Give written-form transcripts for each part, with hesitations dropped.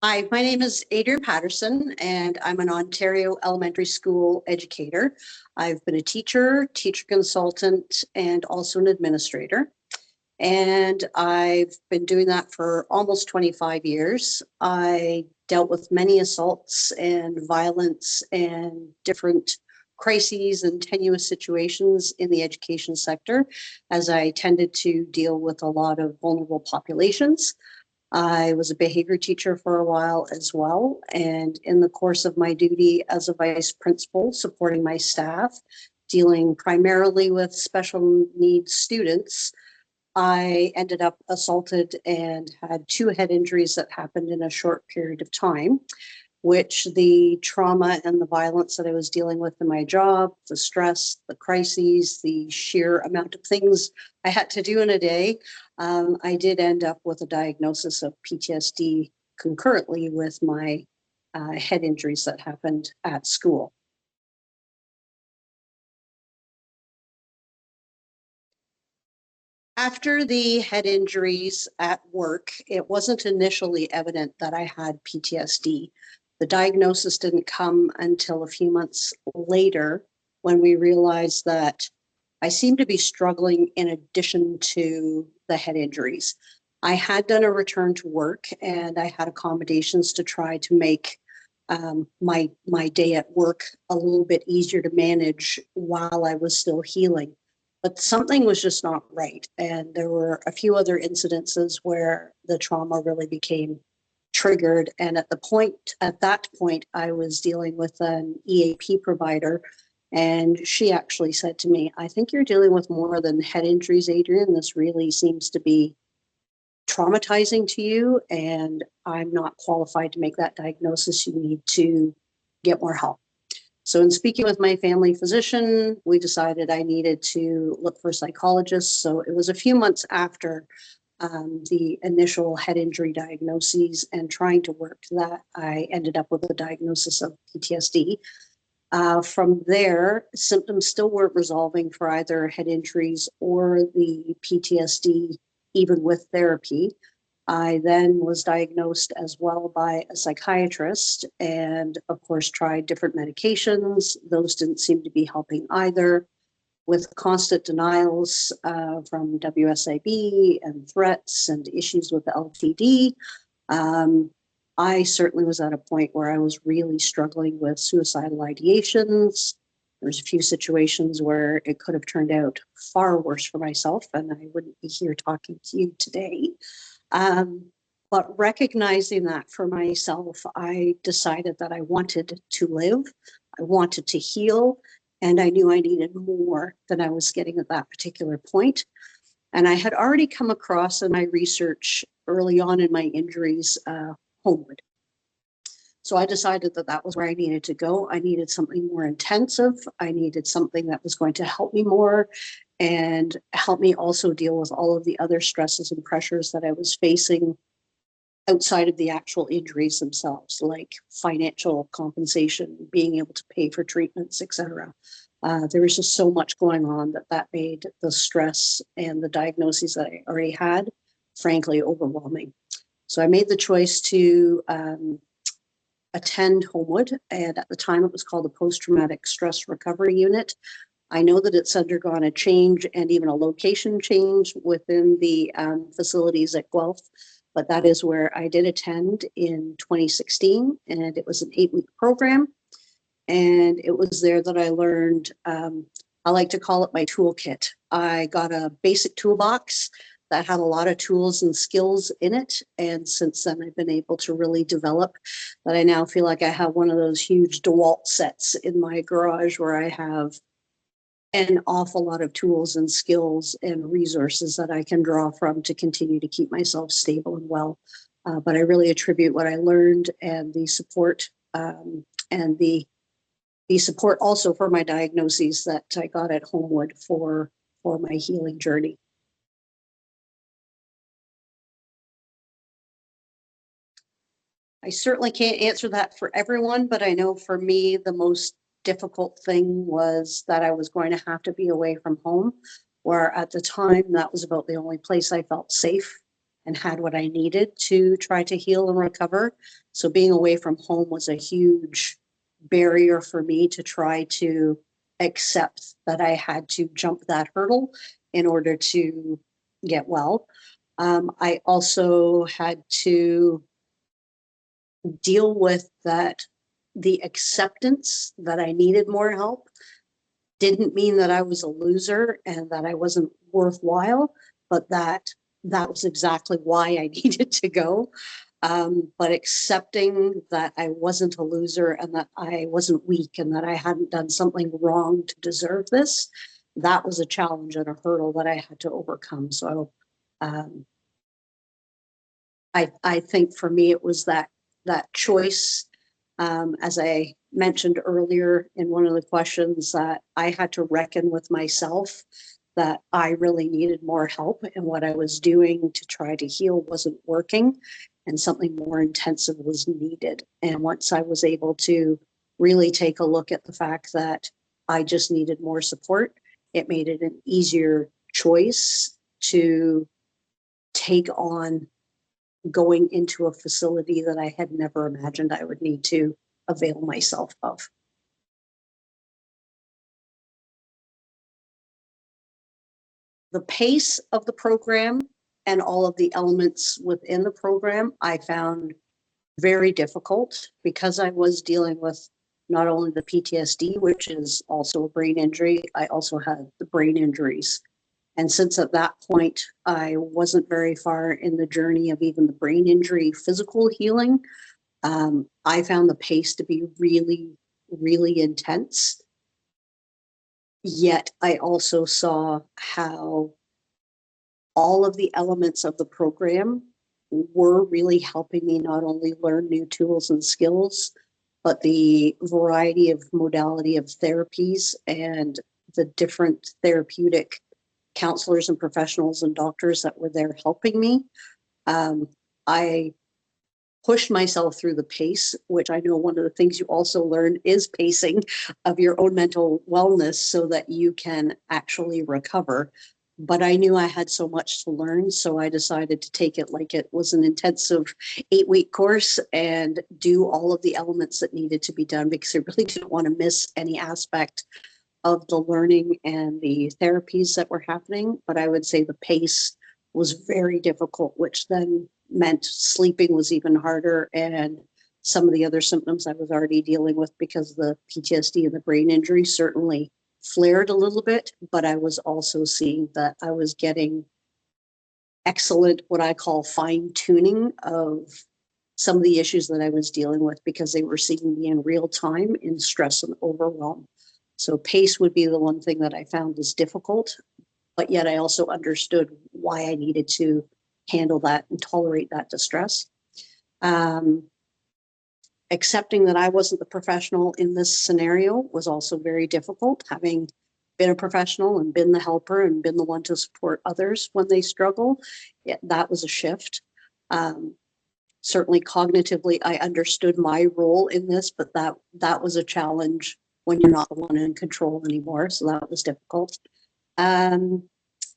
Hi, my name is Adrienne Patterson, and I'm an Ontario elementary school educator. I've been a teacher, teacher consultant, and also an administrator. And I've been doing that for almost 25 years. I dealt with many assaults and violence and different crises and tenuous situations in the education sector, as I tended to deal with a lot of vulnerable populations. I was a behavior teacher for a while as well. And in the course of my duty as a vice principal, supporting my staff, dealing primarily with special needs students, I ended up assaulted and had 2 head injuries that happened in a short period of time, which the trauma and the violence that I was dealing with in my job, the stress, the crises, the sheer amount of things I had to do in a day, I did end up with a diagnosis of PTSD concurrently with my head injuries that happened at school. After the head injuries at work, it wasn't initially evident that I had PTSD. The diagnosis didn't come until a few months later when we realized that I seemed to be struggling in addition to the head injuries. I had done a return to work and I had accommodations to try to make my day at work a little bit easier to manage while I was still healing. But something was just not right. And there were a few other incidences where the trauma really became triggered. And at that point, I was dealing with an EAP provider. And she actually said to me, I think you're dealing with more than head injuries, Adrienne. This really seems to be traumatizing to you. And I'm not qualified to make that diagnosis. You need to get more help. So in speaking with my family physician, we decided I needed to look for a psychologist. So it was a few months after the initial head injury diagnoses and trying to work that, I ended up with a diagnosis of PTSD. From there, symptoms still weren't resolving for either head injuries or the PTSD, even with therapy. I then was diagnosed as well by a psychiatrist and, of course, tried different medications. Those didn't seem to be helping either. With constant denials from WSIB and threats and issues with the LTD, I certainly was at a point where I was really struggling with suicidal ideations. There's a few situations where it could have turned out far worse for myself, and I wouldn't be here talking to you today. But recognizing that for myself, I decided that I wanted to live, I wanted to heal, and I knew I needed more than I was getting at that particular point. And I had already come across in my research early on in my injuries, Homewood. So I decided that that was where I needed to go. I needed something more intensive. I needed something that was going to help me more and help me also deal with all of the other stresses and pressures that I was facing outside of the actual injuries themselves, like financial compensation, being able to pay for treatments, etc. There was just so much going on that made the stress and the diagnoses that I already had, frankly, overwhelming. So I made the choice to attend Homewood, and at the time it was called the Post-Traumatic Stress Recovery Unit. I know that it's undergone a change and even a location change within the facilities at Guelph, but that is where I did attend in 2016, and it was an 8-week program. And it was there that I learned, I like to call it my toolkit. I got a basic toolbox that had a lot of tools and skills in it. And since then, I've been able to really develop that. I now feel like I have one of those huge DeWalt sets in my garage where I have an awful lot of tools and skills and resources that I can draw from to continue to keep myself stable and well. But I really attribute what I learned and the support and the support also for my diagnoses that I got at Homewood for my healing journey. I certainly can't answer that for everyone, but I know for me, the most difficult thing was that I was going to have to be away from home, where at the time that was about the only place I felt safe and had what I needed to try to heal and recover. So being away from home was a huge barrier for me to try to accept that I had to jump that hurdle in order to get well. I also had to deal with that the acceptance that I needed more help didn't mean that I was a loser and that I wasn't worthwhile, but that was exactly why I needed to go. But accepting that I wasn't a loser and that I wasn't weak and that I hadn't done something wrong to deserve this, that was a challenge and a hurdle that I had to overcome. So um, I think for me, it was that choice. As I mentioned earlier in one of the questions, that I had to reckon with myself that I really needed more help and what I was doing to try to heal wasn't working and something more intensive was needed. And once I was able to really take a look at the fact that I just needed more support, it made it an easier choice to take on going into a facility that I had never imagined I would need to avail myself of. The pace of the program and all of the elements within the program, I found very difficult because I was dealing with not only the PTSD, which is also a brain injury, I also had the brain injuries. And since at that point, I wasn't very far in the journey of even the brain injury physical healing, I found the pace to be really, really intense. Yet I also saw how all of the elements of the program were really helping me not only learn new tools and skills, but the variety of modality of therapies and the different therapeutic counselors and professionals and doctors that were there helping me. I pushed myself through the pace, which I know one of the things you also learn is pacing of your own mental wellness so that you can actually recover. But I knew I had so much to learn, so I decided to take it like it was an intensive 8-week course and do all of the elements that needed to be done because I really didn't want to miss any aspect of the learning and the therapies that were happening. But I would say the pace was very difficult, which then meant sleeping was even harder. And some of the other symptoms I was already dealing with because the PTSD and the brain injury certainly flared a little bit, but I was also seeing that I was getting excellent, what I call fine tuning of some of the issues that I was dealing with because they were seeing me in real time in stress and overwhelm. So pace would be the one thing that I found was difficult, but yet I also understood why I needed to handle that and tolerate that distress. Accepting that I wasn't the professional in this scenario was also very difficult, having been a professional and been the helper and been the one to support others when they struggle. That was a shift. Certainly cognitively, I understood my role in this, but that was a challenge when you're not the one in control anymore. So that was difficult. And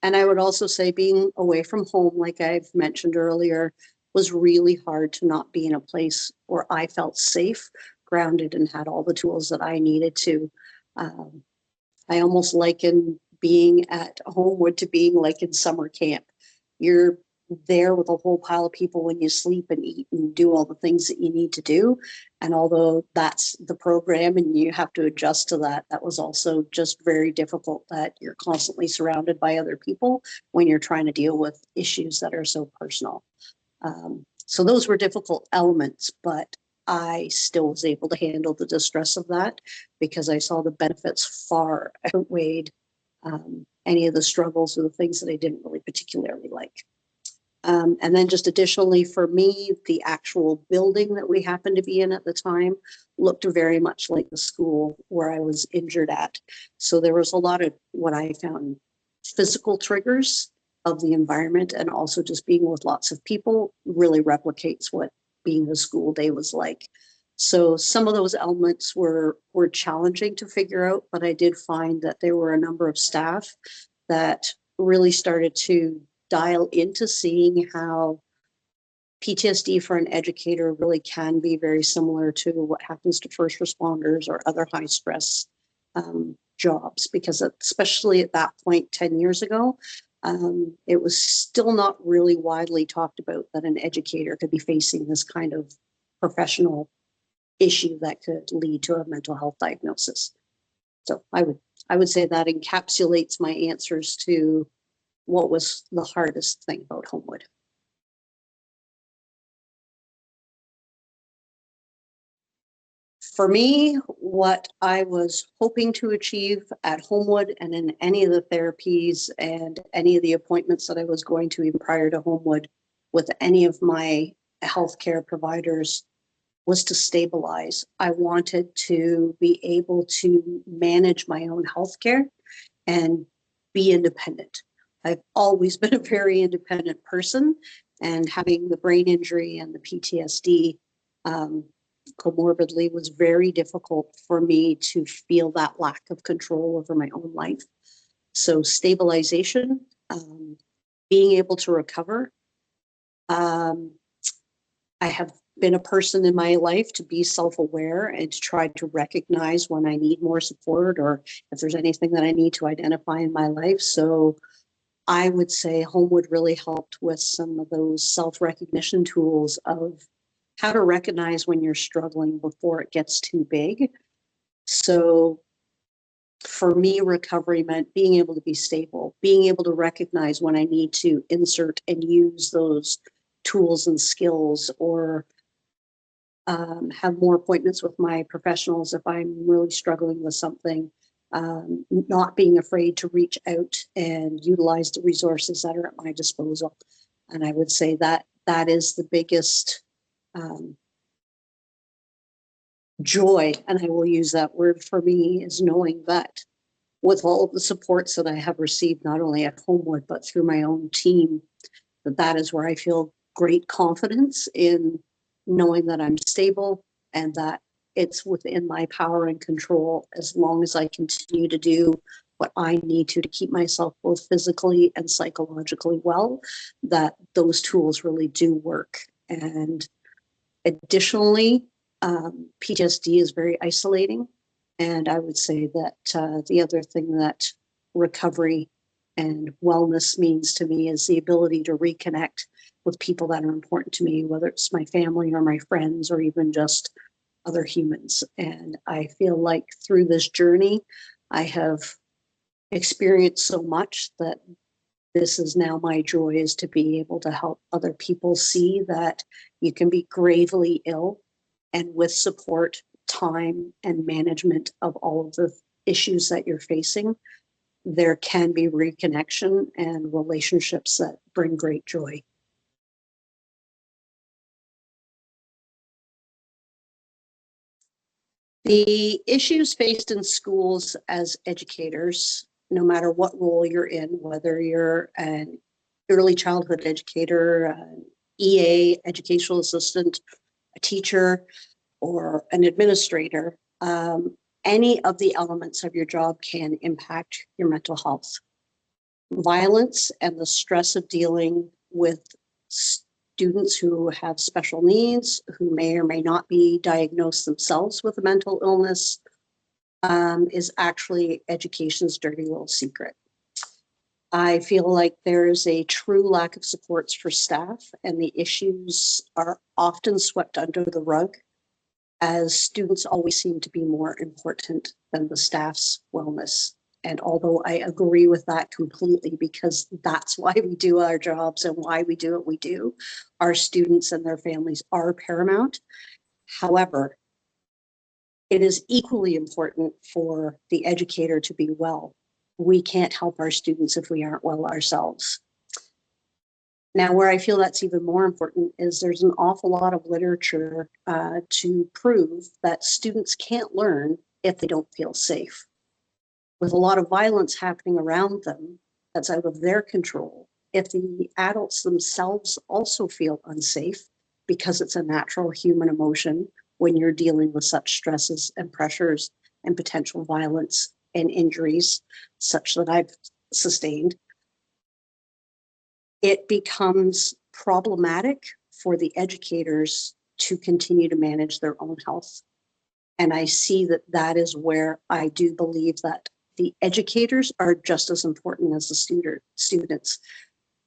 I would also say being away from home, like I've mentioned earlier, was really hard to not be in a place where I felt safe, grounded, and had all the tools that I needed to. I almost liken being at Homewood to being like in summer camp. You're there with a whole pile of people when you sleep and eat and do all the things that you need to do. And although that's the program and you have to adjust to that, that was also just very difficult that you're constantly surrounded by other people when you're trying to deal with issues that are so personal. So those were difficult elements, but I still was able to handle the distress of that because I saw the benefits far outweighed any of the struggles or the things that I didn't really particularly like. And then just additionally for me, the actual building that we happened to be in at the time looked very much like the school where I was injured at. So there was a lot of what I found physical triggers of the environment, and also just being with lots of people really replicates what being a school day was like. So some of those elements were challenging to figure out, but I did find that there were a number of staff that really started to dial into seeing how PTSD for an educator really can be very similar to what happens to first responders or other high stress jobs, because especially at that point 10 years ago, it was still not really widely talked about that an educator could be facing this kind of professional issue that could lead to a mental health diagnosis. So I would say that encapsulates my answers to what was the hardest thing about Homewood. For me, what I was hoping to achieve at Homewood and in any of the therapies and any of the appointments that I was going to even prior to Homewood with any of my healthcare providers was to stabilize. I wanted to be able to manage my own healthcare and be independent. I've always been a very independent person, and having the brain injury and the PTSD comorbidly was very difficult for me to feel that lack of control over my own life. So stabilization, being able to recover. I have been a person in my life to be self-aware and to try to recognize when I need more support or if there's anything that I need to identify in my life. So I would say Homewood really helped with some of those self-recognition tools of how to recognize when you're struggling before it gets too big. So for me, recovery meant being able to be stable, being able to recognize when I need to insert and use those tools and skills, or have more appointments with my professionals if I'm really struggling with something, not being afraid to reach out and utilize the resources that are at my disposal. And I would say that that is the biggest joy, and I will use that word for me, is knowing that with all of the supports that I have received, not only at Homewood, but through my own team, that is where I feel great confidence in knowing that I'm stable and that it's within my power and control, as long as I continue to do what I need to keep myself both physically and psychologically well, that those tools really do work. And additionally, PTSD is very isolating. And I would say that the other thing that recovery and wellness means to me is the ability to reconnect with people that are important to me, whether it's my family or my friends or even just other humans. And I feel like through this journey, I have experienced so much that this is now my joy, is to be able to help other people see that you can be gravely ill, and with support, time, and management of all of the issues that you're facing, there can be reconnection and relationships that bring great joy. The issues faced in schools as educators, no matter what role you're in, whether you're an early childhood educator, an EA, educational assistant, a teacher, or an administrator, any of the elements of your job can impact your mental health. Violence and the stress of dealing with students who have special needs, who may or may not be diagnosed themselves with a mental illness, is actually education's dirty little secret. I feel like there's a true lack of supports for staff, and the issues are often swept under the rug, as students always seem to be more important than the staff's wellness. And although I agree with that completely, because that's why we do our jobs and why we do what we do, our students and their families are paramount. However, it is equally important for the educator to be well. We can't help our students if we aren't well ourselves. Now, where I feel that's even more important is there's an awful lot of literature to prove that students can't learn if they don't feel safe. With a lot of violence happening around them that's out of their control, if the adults themselves also feel unsafe, because it's a natural human emotion when you're dealing with such stresses and pressures and potential violence and injuries such that I've sustained, it becomes problematic for the educators to continue to manage their own health. And I see that that is where I do believe that the educators are just as important as the students.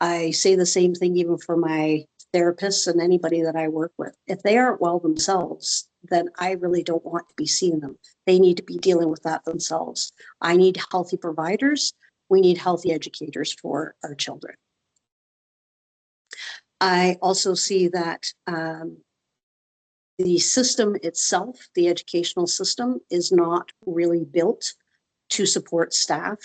I say the same thing even for my therapists and anybody that I work with. If they aren't well themselves, then I really don't want to be seeing them. They need to be dealing with that themselves. I need healthy providers. We need healthy educators for our children. I also see that the system itself, the educational system, is not really built to support staff.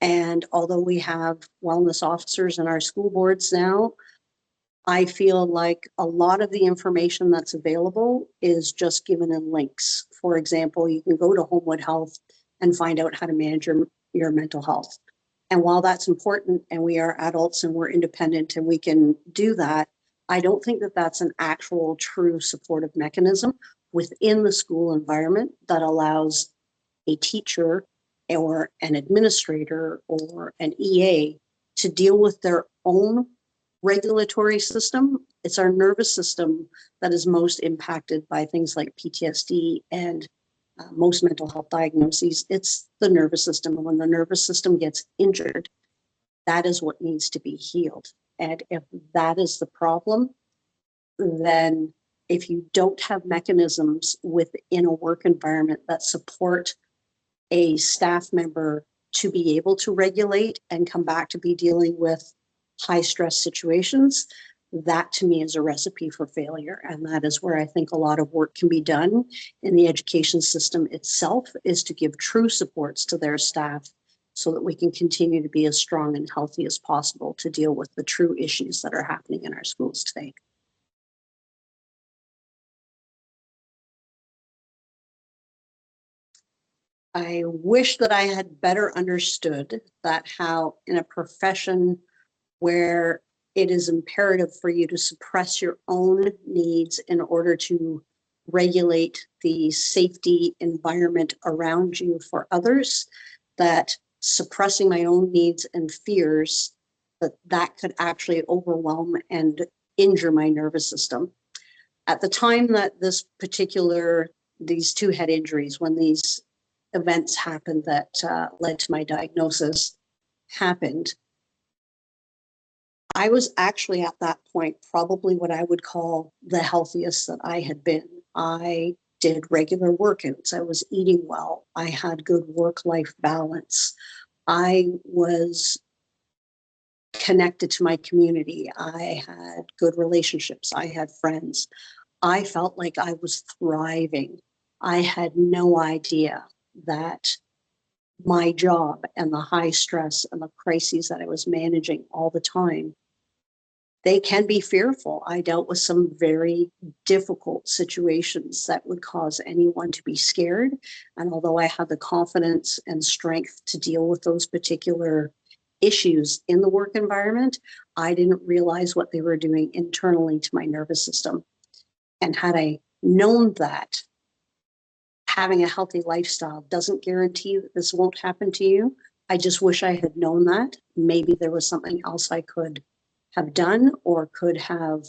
And although we have wellness officers in our school boards now, I feel like a lot of the information that's available is just given in links. For example, you can go to Homewood Health and find out how to manage your mental health. And while that's important and we are adults and we're independent and we can do that, I don't think that that's an actual true supportive mechanism within the school environment that allows a teacher or an administrator or an EA to deal with their own regulatory system. It's our nervous system that is most impacted by things like PTSD and most mental health diagnoses. It's the nervous system. And when the nervous system gets injured, that is what needs to be healed. And if that is the problem, then if you don't have mechanisms within a work environment that support a staff member to be able to regulate and come back to be dealing with high stress situations, that to me is a recipe for failure. And that is where I think a lot of work can be done in the education system itself, is to give true supports to their staff so that we can continue to be as strong and healthy as possible to deal with the true issues that are happening in our schools today. I wish that I had better understood that how in a profession where it is imperative for you to suppress your own needs in order to regulate the safety environment around you for others, that suppressing my own needs and fears, that could actually overwhelm and injure my nervous system. At the time that these two head injuries, when these events happened that led to my diagnosis happened, I was actually at that point probably what I would call the healthiest that I had been. I did regular workouts. I was eating well. I had good work-life balance. I was connected to my community. I had good relationships. I had friends. I felt like I was thriving. I had no idea that my job and the high stress and the crises that I was managing all the time, they can be fearful. I dealt with some very difficult situations that would cause anyone to be scared. And although I had the confidence and strength to deal with those particular issues in the work environment, I didn't realize what they were doing internally to my nervous system. And had I known that having a healthy lifestyle doesn't guarantee that this won't happen to you, I just wish I had known that. Maybe there was something else I could have done or could have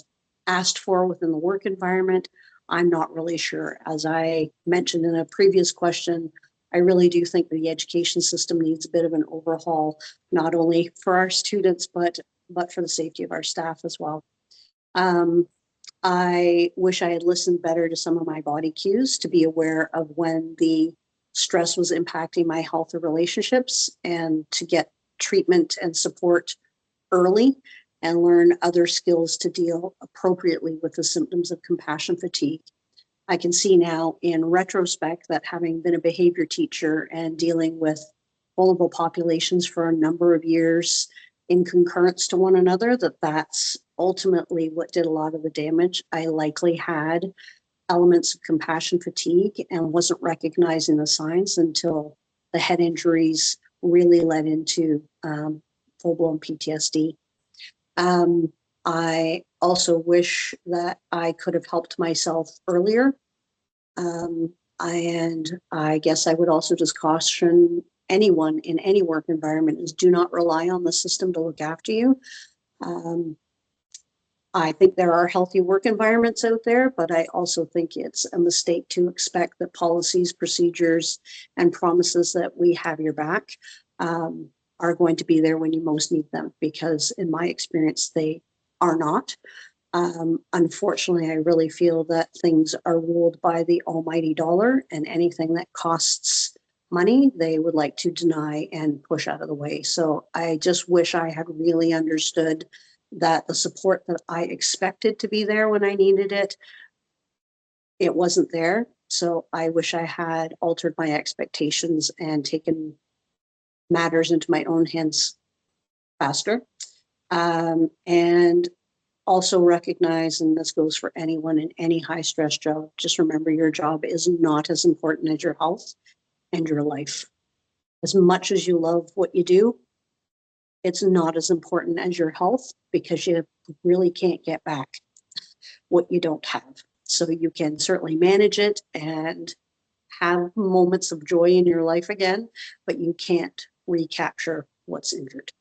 asked for within the work environment. I'm not really sure. As I mentioned in a previous question, I really do think the education system needs a bit of an overhaul, not only for our students, but for the safety of our staff as well. I wish I had listened better to some of my body cues to be aware of when the stress was impacting my health or relationships, and to get treatment and support early and learn other skills to deal appropriately with the symptoms of compassion fatigue. I can see now in retrospect that, having been a behavior teacher and dealing with vulnerable populations for a number of years in concurrence to one another, that's ultimately what did a lot of the damage. I likely had elements of compassion fatigue and wasn't recognizing the signs until the head injuries really led into full-blown PTSD. I also wish that I could have helped myself earlier. And I guess I would also just caution anyone in any work environment is, do not rely on the system to look after you. I think there are healthy work environments out there, but I also think it's a mistake to expect that policies, procedures, and promises that we have your back are going to be there when you most need them, because in my experience, they are not. Unfortunately, I really feel that things are ruled by the almighty dollar, and anything that costs money, they would like to deny and push out of the way. So I just wish I had really understood that the support that I expected to be there when I needed it, it wasn't there. So I wish I had altered my expectations and taken matters into my own hands faster. And also recognize, and this goes for anyone in any high stress job, just remember your job is not as important as your health and your life. As much as you love what you do, it's not as important as your health, because you really can't get back what you don't have. So you can certainly manage it and have moments of joy in your life again, but you can't recapture what's injured.